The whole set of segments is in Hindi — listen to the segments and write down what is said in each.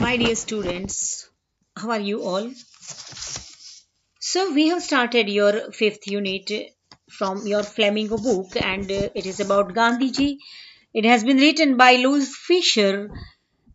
My dear students, how are you all? So, we have started your fifth unit from your Flamingo book, and it is about Gandhiji. It has been written by Louis Fisher,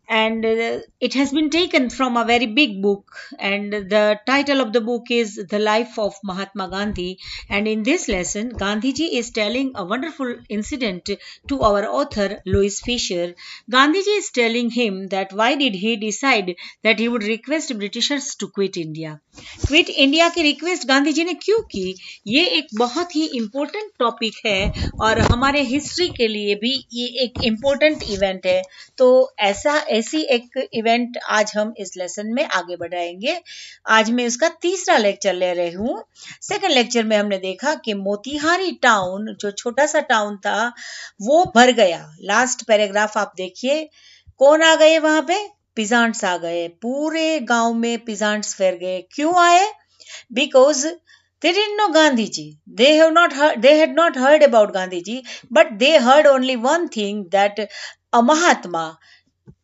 and it has been taken from a very big book, and the title of the book is The Life of Mahatma Gandhi. And in this lesson, Gandhiji is telling a wonderful incident to our author Louis Fisher. Gandhiji is telling him that why did he decide that he would request Britishers to quit India. Quit India की रिक्वेस्ट गांधी जी ने क्यों की? ये एक बहुत ही इम्पोर्टेंट टॉपिक है और हमारे हिस्ट्री के लिए भी ये एक इम्पोर्टेंट इवेंट है। तो ऐसी एक इवेंट आज हम इस लेसन में आगे बढ़ाएंगे। आज मैं उसका तीसरा लेक्चर ले रही हूँ। सेकंड लेक्चर में हमने देखा कि मोतीहारी टाउन, जो छोटा सा टाउन था, वो भर गया। लास्ट पैराग्राफ आप देखिए, कौन आ गए वहां पे? पिजांट्स आ गए। पूरे गांव में पिजांट्स फैल गए। क्यों आए? Because they didn't know Gandhiji. They had not heard about Gandhiji, but they heard only one thing, that a Mahatma,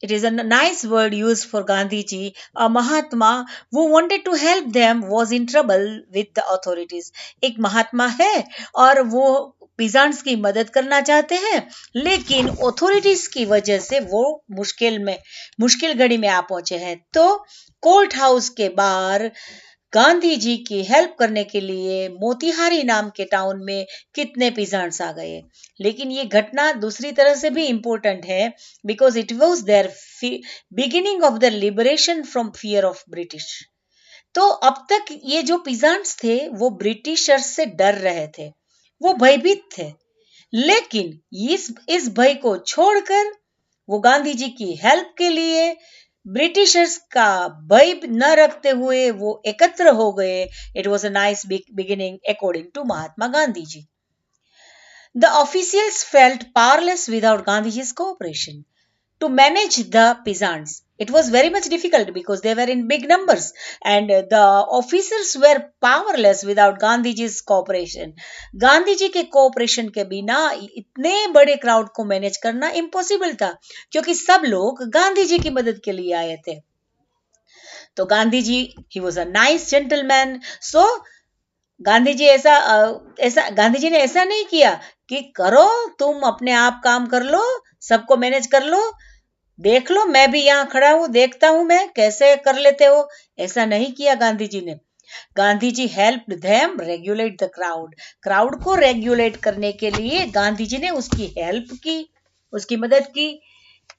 it is a nice word used for Gandhiji, a Mahatma who wanted to help them was in trouble with the authorities. एक महात्मा है और वो पिजांट्स की मदद करना चाहते हैं, लेकिन ऑथोरिटीज की वजह से वो मुश्किल घड़ी में आ पहुंचे हैं। तो कोर्ट हाउस के बाहर गांधी जी की हेल्प करने के लिए मोतीहारी नाम के टाउन में कितने पिजांट्स आ गए। लेकिन ये घटना दूसरी तरह से भी इंपॉर्टेंट है, because it was their beginning of the liberation from fear of British. तो अब तक ये जो पिजांट्स थे वो ब्रिटिशर्स से डर रहे थे, वो भयभीत थे, लेकिन इस भय को छोड़कर वो गांधी जी की हेल्प के लिए ब्रिटिशर्स का भय न रखते हुए वो एकत्र हो गए। It was a nice beginning according to Mahatma Gandhi ji. The officials felt powerless without Gandhiji's cooperation. To manage the peasants, it was very much difficult because they were in big numbers, and the officers were powerless without Gandhiji's cooperation. Gandhi ji के कोऑपरेशन के बिना इतने बड़े क्राउड को मैनेज करना इम्पॉसिबल था, क्योंकि सब लोग गांधी जी की मदद के लिए आए थे। तो Gandhi ji, he was a nice gentleman. So Gandhi ji Gandhi ji ने ऐसा नहीं किया कि करो, तुम अपने आप काम कर लो, सबको मैनेज कर लो, देख लो मैं भी यहाँ खड़ा हूं, देखता हूं मैं कैसे कर लेते हो। ऐसा नहीं किया गांधी जी ने। Gandhi ji help them regulate the crowd को रेगुलेट करने के लिए गांधी जी ने उसकी हेल्प की, उसकी मदद की।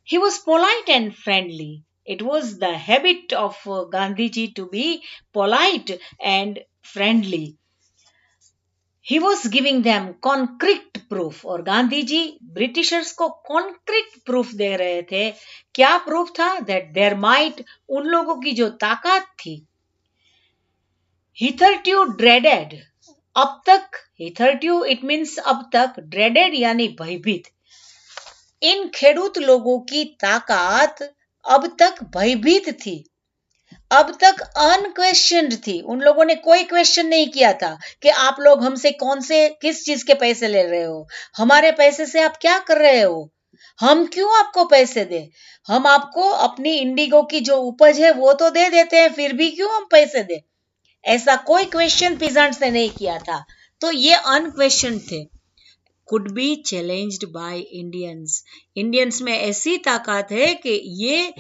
He was polite and friendly. It was the habit of Gandhi ji to be polite and friendly. He was giving them concrete proof, और गांधी जी ब्रिटिशर्स को कॉन्क्रीट प्रूफ दे रहे थे। क्या प्रूफ था? दैट देयर माइट, उन लोगों की जो ताकत थी। हिथरट्यू ड्रेडेड, अब तक, हिथरट्यू इट मीन्स अब तक, ड्रेडेड यानी भयभीत। इन खेडूत लोगों की ताकत अब तक भयभीत थी, अब तक अनक्वेश्चन्ड थी। उन लोगों ने कोई क्वेश्चन नहीं किया था कि आप लोग हमसे किस चीज के पैसे ले रहे हो, हमारे पैसे से आप क्या कर रहे हो, हम क्यों आपको पैसे दे, हम आपको अपनी इंडिगो की जो उपज है वो तो दे देते हैं, फिर भी क्यों हम पैसे दे। ऐसा कोई क्वेश्चन पीजेंट्स ने नहीं किया था। तो ये अनक्वेश्चन थे। Could be challenged by Indians, Indians में ऐसी ताकत है कि ये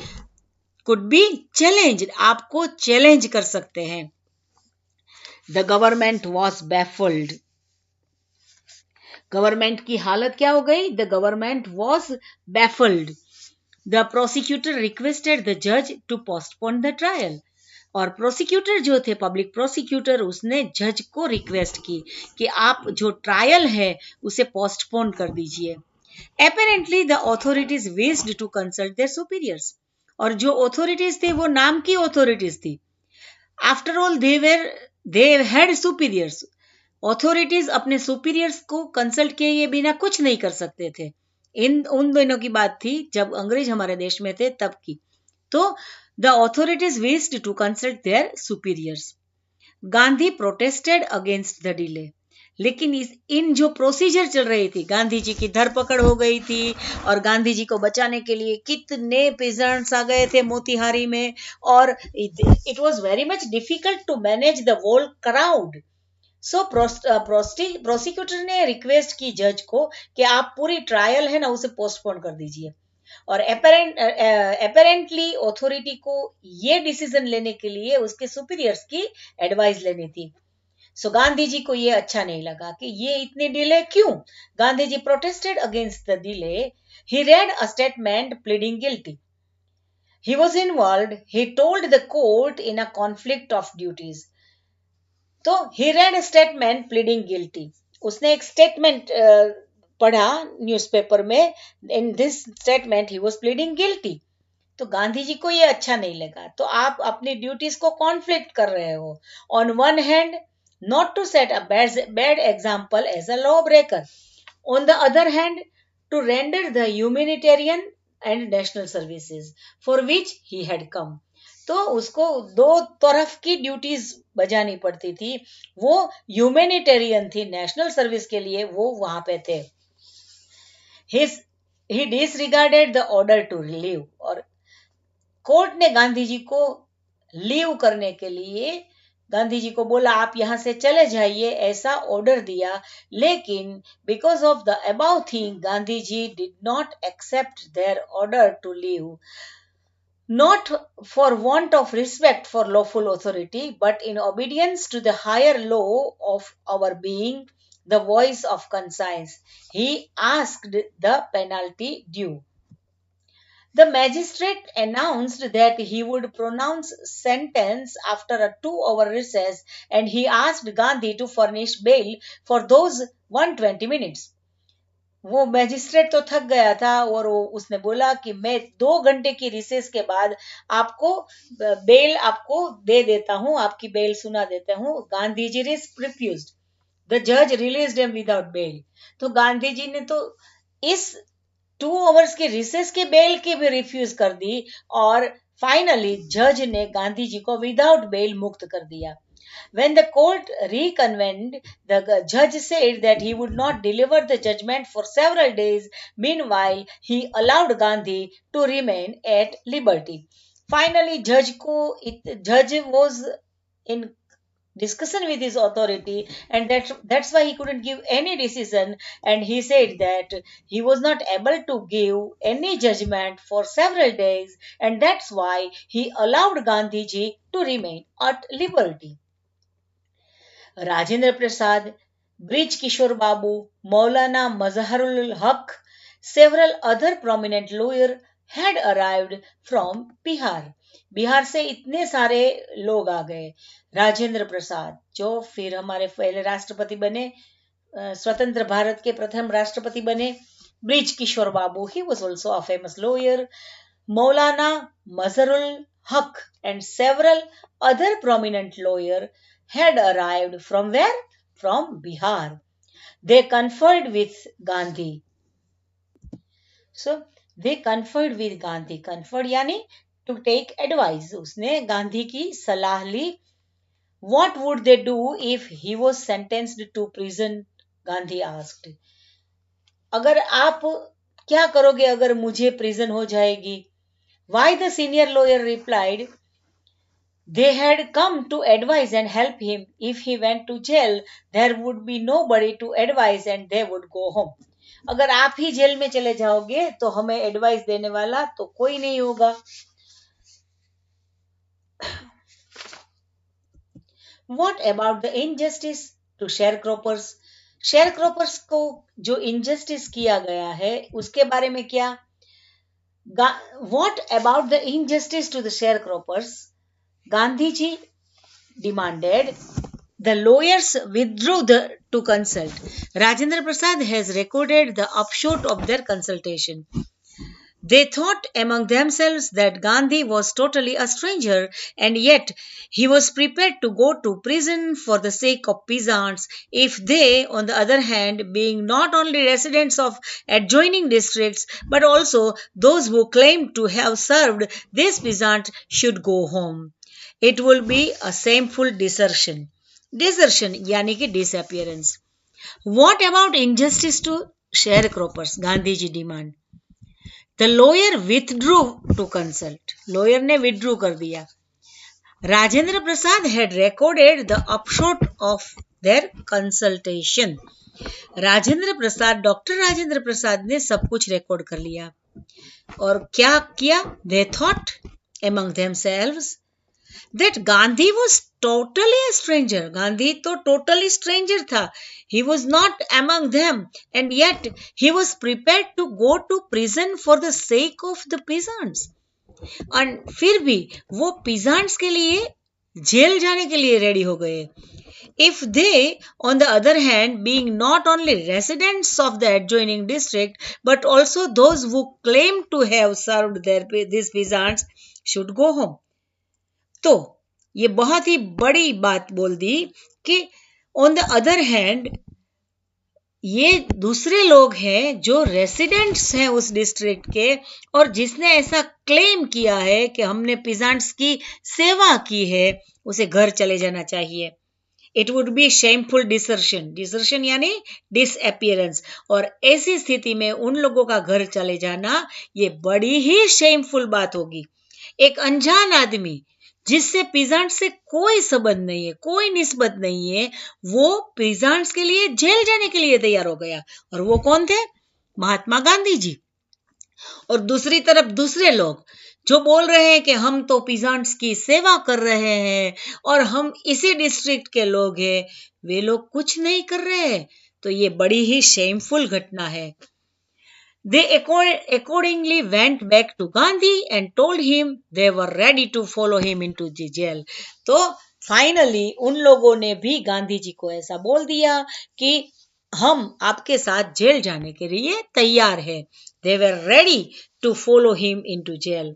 could be challenged, आपको चैलेंज कर सकते हैं। The government was baffled. Government की हालत क्या हो गई? The government was baffled. The prosecutor requested the judge to postpone the trial. और प्रोसिक्यूटर जो थे, पब्लिक प्रोसिक्यूटर, उसने जज को रिक्वेस्ट की कि आप जो ट्रायल है उसे पोस्टपोन कर दीजिए। Apparently the authorities wished to consult their superiors. और जो ऑथोरिटीज थे वो नाम की ऑथोरिटीज थी। After all they had superiors. Authorities अपने सुपीरियर्स को कंसल्ट किए बिना कुछ नहीं कर सकते थे। उन दिनों की बात थी जब अंग्रेज हमारे देश में थे, तब की। तो the authorities wished to consult their superiors. Gandhi protested against the delay, लेकिन इन जो प्रोसीजर चल रही थी, गांधी जी की धरपकड़ हो गई थी और गांधी जी को बचाने के लिए कितने पेजेंट्स आ गए थे मोतिहारी में, और it was very much difficult to manage the whole crowd. So prosecutor ने रिक्वेस्ट की जज को कि आप पूरी ट्रायल है ना उसे पोस्टपोन कर दीजिए, और अपेरेंटली अथॉरिटी को ये डिसीजन लेने के लिए उसके सुपीरियर्स की एडवाइस लेनी थी। सो गांधी जी को ये अच्छा नहीं लगा कि ये इतने डिले क्यों। Gandhi ji protested against the delay. He read a statement pleading guilty. He was involved, he told the court, in a conflict of duties. तो he read a statement pleading guilty. उसने एक स्टेटमेंट पढ़ा न्यूज़पेपर में। In this statement he was pleading guilty. तो गांधी जी को ये अच्छा नहीं लगा। तो आप अपनी ड्यूटीज को कॉन्फ्लिक्ट कर रहे हो। On one hand, not to set a bad example as a lawbreaker. On the other hand, to render the humanitarian and national services for which he had come. तो उसको दो तरफ की ड्यूटीज बजानी पड़ती थी। वो ह्यूमैनिटेरियन थी, नेशनल सर्विस के लिए वो वहां पे थे। He disregarded the order to leave, और कोर्ट ने गांधी जी को लीव करने के लिए गांधी जी को बोला आप यहां से चले जाइए, ऐसा ऑर्डर दिया। लेकिन because of the above thing Gandhi ji did not accept their order to leave, not for want of respect for lawful authority, but in obedience to the higher law of our being, the voice of conscience. He asked the penalty due. The magistrate announced that he would pronounce sentence after a 2-hour recess, and he asked Gandhi to furnish bail for those 120 minutes. वो मैजिस्ट्रेट तो थक गया था और उसने बोला कि मैं 2 घंटे की रिसेस के बाद आपको बेल आपको दे देता हूं, आपकी बेल सुना देता हूं। गांधी जी रिफ्यूज्ड। द जज रिलीज्ड हिम विदाउट बेल। तो गांधी जी ने तो इस 2 आवर्स की रिसेस के बेल की भी रिफ्यूज कर दी, और फाइनली जज ने गांधी जी को विदाउट बेल मुक्त कर दिया। When the court reconvened, the judge said that he would not deliver the judgment for several days. Meanwhile, he allowed Gandhi to remain at liberty. Finally, judge was in discussion with his authority, and that's why he couldn't give any decision, and he said that he was not able to give any judgment for several days, and that's why he allowed Gandhi ji to remain at liberty. Rajendra Prasad, Brij Kishore Babu, Maulana Mazharul हक, several other prominent lawyer had arrived from Bihar. Bihar से इतने सारे लोग आ गए। राजेंद्र प्रसाद जो फिर हमारे पहले राष्ट्रपति बने, स्वतंत्र भारत के प्रथम राष्ट्रपति बने। Brij Kishore Babu, he was also a famous lawyer. मौलाना मजहरुल हक and several other prominent lawyer had arrived from where? From Bihar. They conferred with Gandhi. So they conferred with Gandhi. Conferred यानी to take advice. उसने गांधी की सलाह ली। What would they do if he was sentenced to prison? Gandhi asked. अगर आप क्या करोगे अगर मुझे प्रिजन हो जाएगी? Why? The senior lawyer replied, they had come to advise and help him. If he went to jail, there would be nobody to advise and they would go home. अगर आप ही जेल में चले जाओगे तो हमें एडवाइस देने वाला तो कोई नहीं होगा। What about the injustice to sharecroppers? शेयरक्रॉपर्स को जो इनजस्टिस किया गया है उसके बारे में क्या? What about the injustice to the sharecroppers? Gandhiji demanded. The lawyers withdrew to consult. Rajendra Prasad has recorded the upshot of their consultation. They thought among themselves that Gandhi was totally a stranger, and yet he was prepared to go to prison for the sake of peasants if they, on the other hand, being not only residents of adjoining districts but also those who claimed to have served these peasants, should go home. It will be a shameful desertion. Desertion यानी कि disappearance. What about injustice to sharecroppers? Gandhiji demand. The lawyer withdrew to consult. Lawyer ने withdrew कर दिया. Rajendra Prasad had recorded the upshot of their consultation. Rajendra Prasad doctor Rajendra Prasad ने सब कुछ रिकॉर्ड कर लिया और क्या किया? They thought among themselves that Gandhi was totally a stranger. Gandhi तो totally stranger था. He was not among them and yet he was prepared to go to prison for the sake of the peasants. और फिर भी वो peasants के लिए जेल जाने के लिए रेडी हो गए. If they, on the other hand, being not only residents of the adjoining district, but also those who claim to have served these peasants, should go home. तो ये बहुत ही बड़ी बात बोल दी कि ऑन द अदर हैंड ये दूसरे लोग हैं जो रेसिडेंट्स हैं उस डिस्ट्रिक्ट के और जिसने ऐसा क्लेम किया है कि हमने पिजांट्स की सेवा की है, उसे घर चले जाना चाहिए. It would be shameful desertion. Desertion यानी डिसअपियरेंस. और ऐसी स्थिति में उन लोगों का घर चले जाना ये बड़ी ही शेमफुल बात होगी. एक अनजान आदमी जिससे पिजांट से कोई संबंध नहीं है, कोई निस्बत नहीं है, वो पिजांट्स के लिए जेल जाने के लिए तैयार हो गया. और वो कौन थे? महात्मा गांधी जी. और दूसरी तरफ दूसरे लोग जो बोल रहे हैं कि हम तो पिजांट्स की सेवा कर रहे हैं और हम इसी डिस्ट्रिक्ट के लोग हैं, वे लोग कुछ नहीं कर रहे हैं. तो ये बड़ी ही शेमफुल घटना है. They accordingly went back to Gandhi and told him they were ready to follow him into the jail. तो फाइनली उन लोगों ने भी गांधी जी को ऐसा बोल दिया कि हम आपके साथ जेल जाने के लिए तैयार हैं. They were ready to follow him into jail.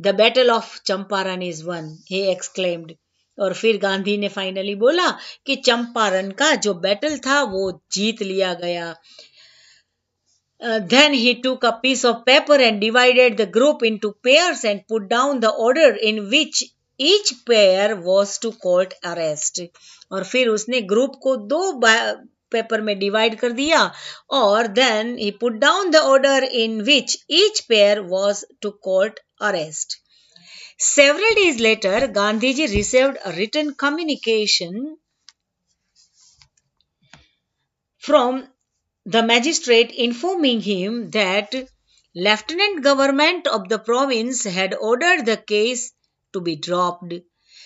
The battle of Champaran is won, he exclaimed. और फिर गांधी ने फाइनली बोला कि चंपारण का जो बैटल था वो जीत लिया गया. Then he took a piece of paper and divided the group into pairs and put down the order in which each pair was to court arrest. और फिर उसने ग्रुप को दो पेपर में डिवाइड कर दिया और then he put down the order in which each pair was to court arrest. Several days later, Gandhiji received a written communication from the magistrate informing him that lieutenant government of the province had ordered the case to be dropped.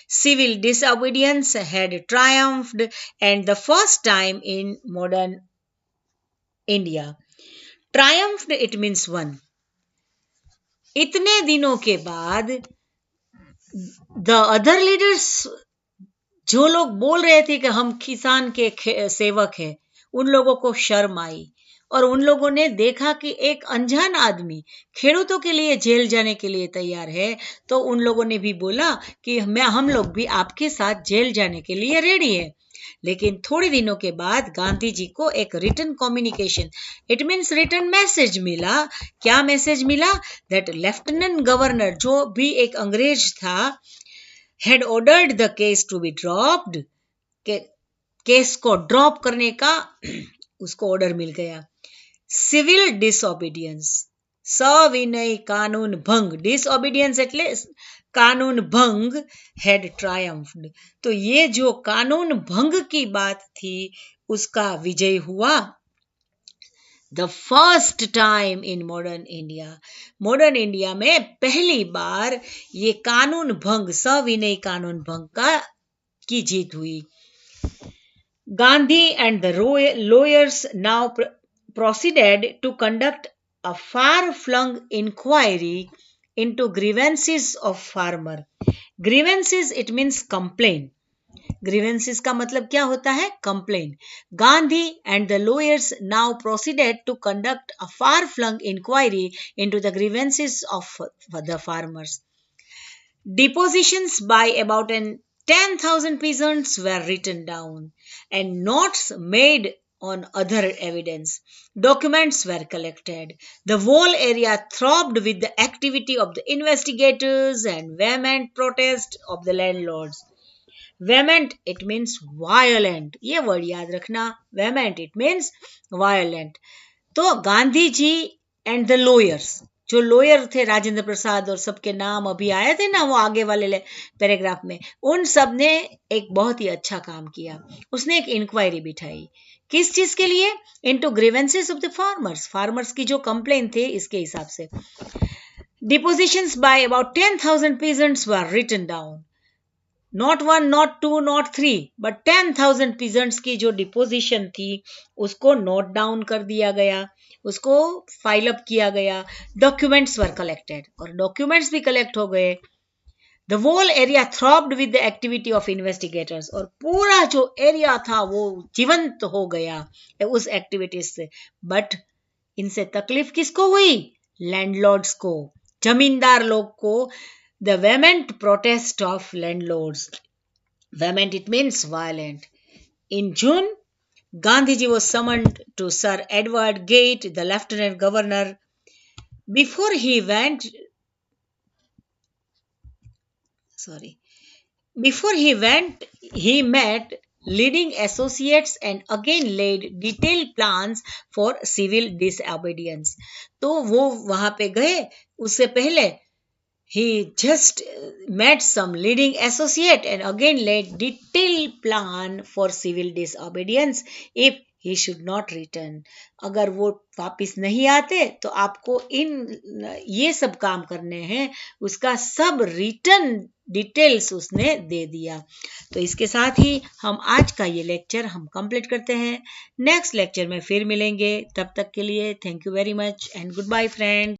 Civil disobedience had triumphed and the first time in modern India. Triumphed, it means won. इतने दिनों के बाद the other leaders जो लोग बोल रहे थे कि हम किसान के सेवक हैं, उन लोगों को शर्म आई और उन लोगों ने देखा कि एक अनजान आदमी खेडूतों के लिए जेल जाने के लिए तैयार है. तो उन लोगों ने भी बोला कि हम लोग भी आपके साथ जेल जाने के लिए रेडी है. लेकिन थोड़े दिनों के बाद गांधी जी को एक written communication, it means written message मिला. क्या मैसेज मिला? दैट लेफ्टिनेंट गवर्नर जो भी एक अंग्रेज था had ordered the case to be dropped. Case को ड्रॉप करने का उसको ऑर्डर मिल गया. सिविल डिसओबीडियंस, सविनय कानून भंग, डिसओबीडियंस એટલે कानून भंग had triumphed. तो ये जो कानून भंग की बात थी उसका विजय हुआ. The first time in modern India. Modern India में पहली बार ये कानून भंग, सविनय कानून भंग की जीत हुई. Gandhi and the lawyers now proceeded to conduct a far-flung inquiry into grievances of farmer. Grievances, it means complaint. Grievances का मतलब क्या होता है? Complaint. Gandhi and the lawyers now proceeded to conduct a far-flung inquiry into the grievances of the farmers. Depositions by about 10,000 peasants were written down and notes made on other evidence. Documents were collected. The whole area throbbed with the activity of the investigators and vehement protest of the landlords. Vehement it means violent, ये वर्ड याद रखना, वेमेंट इट मीन्स वायलेंट। तो Gandhi ji and the lawyers, जो लॉयर थे राजेंद्र प्रसाद और सबके नाम अभी आए थे ना वो आगे वाले पैराग्राफ में, उन सब ने एक बहुत ही अच्छा काम किया। उसने एक इंक्वायरी बिठाई, किस चीज के लिए? Into grievances of the farmers, farmers की जो कंप्लेंट थे इसके हिसाब से। Depositions by about 10,000 peasants were written down. Not one, not two, not three, but 10,000 peasants की जो डिपोजिशन थी उसको नोट डाउन कर दिया गया, उसको फाइल अप किया गया। डॉक्यूमेंट्स वर कलेक्टेड, और डॉक्यूमेंट्स भी कलेक्ट हो गए। The whole area throbbed with the activity of investigators, और पूरा जो एरिया था वो जीवंत हो गया उस एक्टिविटीज से। बट इनसे तकलीफ किसको हुई? लैंडलॉर्ड्स को, जमींदार लोग को। The vehement protest of landlords. Vehement it means violent. In June, Gandhiji was summoned to Sir Edward Gate, the Lieutenant Governor. Before he went, he met leading associates and again laid detailed plans for civil disobedience. तो वो वहां पे गए, उससे पहले he just met some leading associate and again laid detailed plan for civil disobedience if he should not return. अगर वो वापिस नहीं आते तो आपको ये सब काम करने हैं, उसका सब रिटर्न डिटेल्स उसने दे दिया। तो इसके साथ ही हम आज का ये लेक्चर हम कंप्लीट करते हैं। नेक्स्ट लेक्चर में फिर मिलेंगे, तब तक के लिए thank you very much and good bye friend.